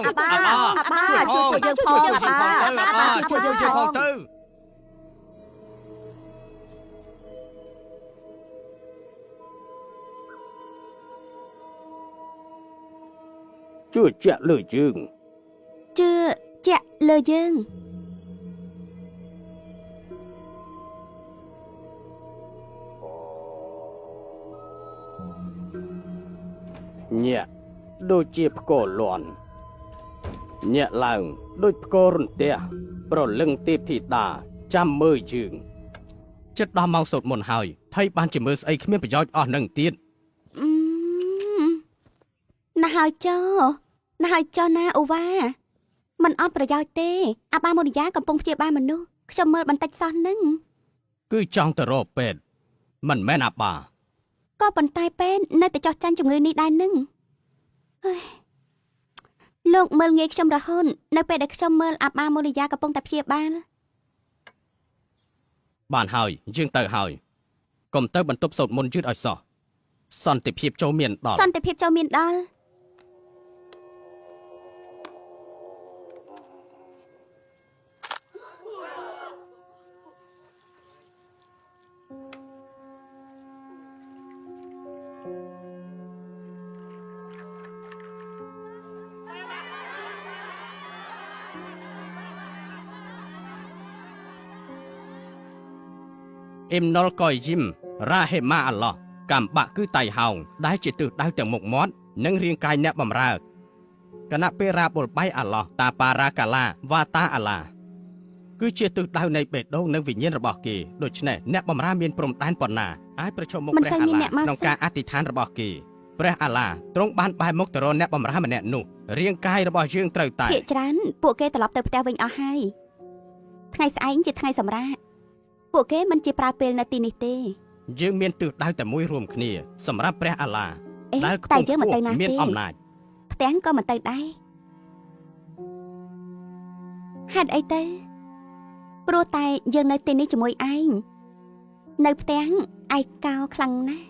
អាបាជួយយើងផងអាបាជួយយើងផងទៅជួយជាក់លើយើងជឿជាក់លើយើងញាក់ដូចជាផ្គរលាន់ញាក់ឡើងដូចផ្គររន្ទះប្រលឹងទេពធីតាចាំមើលយើងចិត្តដល់ម៉ោងសូត្រមន្តហើយថៃបានជាមើលស្អីគ្មានប្រយោជន៍អស់នឹងទៀតណាស់ហើយចុះណាអូវ៉ាมันអត់ប្រយោជន៍ទេអាបាមុនីយ៉ាកំពុងព្យាបាលមនុស្សខ្ញុំមើលបន្តិចសោះនឹងគឺចង់ទៅរកពេទ្យមិនមែនអាបាក៏ប៉ុន្តែពេទ្យនៅតែចោះចាញ់ជំងឺនេះដែរនឹងលោកមើលងាយខ្ញុំរហូតនៅពេលដែលខ្ញុំមើលអាបាមុនីយ៉ាកំពុងតែព្យាបាលបានហើយយើងទៅហើយកុំទៅបន្ទប់សូត្រមន្តយឺតឲ្យសោះសន្តិភាពចូលមានដល់អ៊ីមណុលកយយីមរ៉ាហេម៉ាអាឡោះកម្មបាក់គឺតៃហោងដែលជាទិសដៅទាំងមុខមាត់និងរាងកាយអ្នកបម្រើគណៈពេលរ៉ាបុលបៃអាឡោះតាប៉ារ៉ាកាឡាវ៉ាតាអាឡាគឺជាទិសដៅនៃបេះដូងនិងវិញ្ញាណរបស់គេដូច្នេះអ្នកបម្រើមានព្រំដែនប៉ុណ្ណាអាចប្រឈមមុខព្រះអាឡាក្នុងការអធិដ្ឋានរបស់គេព្រះអាឡាទ្រង់បានបែរមុខទៅរកអ្នកបម្រើម្នាក់នោះរាងកាយរបស់យើងត្រូវតែភាគច្រើនពួកគេត្រឡប់ទៅផ្ទះវិញអស់ហើយថ្ងៃស្អែកជាថ្ងៃសម្រាកពួកគេមិនជាប្រើពេលនៅទីនេះទេយើងមានទិសដៅតែមួយរួមគ្នាសម្រាប់ព្រះអាឡាដែលតែយើងមិនទៅណាទេមានអំណាចផ្ទាំងក៏មិនទៅដែរហេតុអីទៅព្រោះតែយើងនៅទីនេះជាមួយឯងនៅផ្ទាំងឯកោខ្លាំងណាស់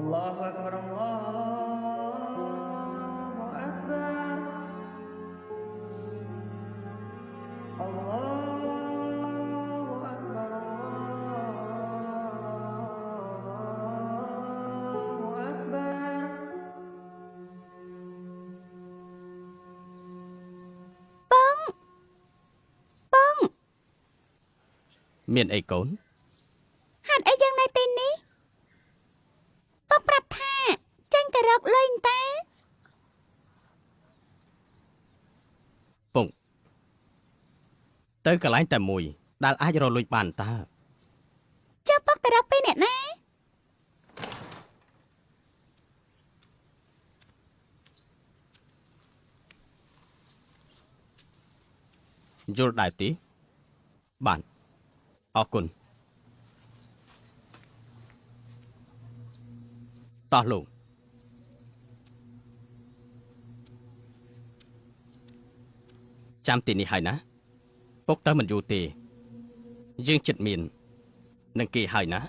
الله أكبر الله أكبر الله أكبر الله أكبر មានអីកូនហេតុអីយ៉ាងនៅទីនេះបងប្រាប់ថាចេញទៅរកលេងតាពងទៅកន្លែងតែមួយដែលអាចរលួយបានតើចុះពុកទៅរកពេលអ្នកណាយល់ដែរទេបានអរគុណតោះលោកចាំទីនេះហើយណាពុកទៅមិនយូរទេយើងចិត្តមាននឹងគេហើយណា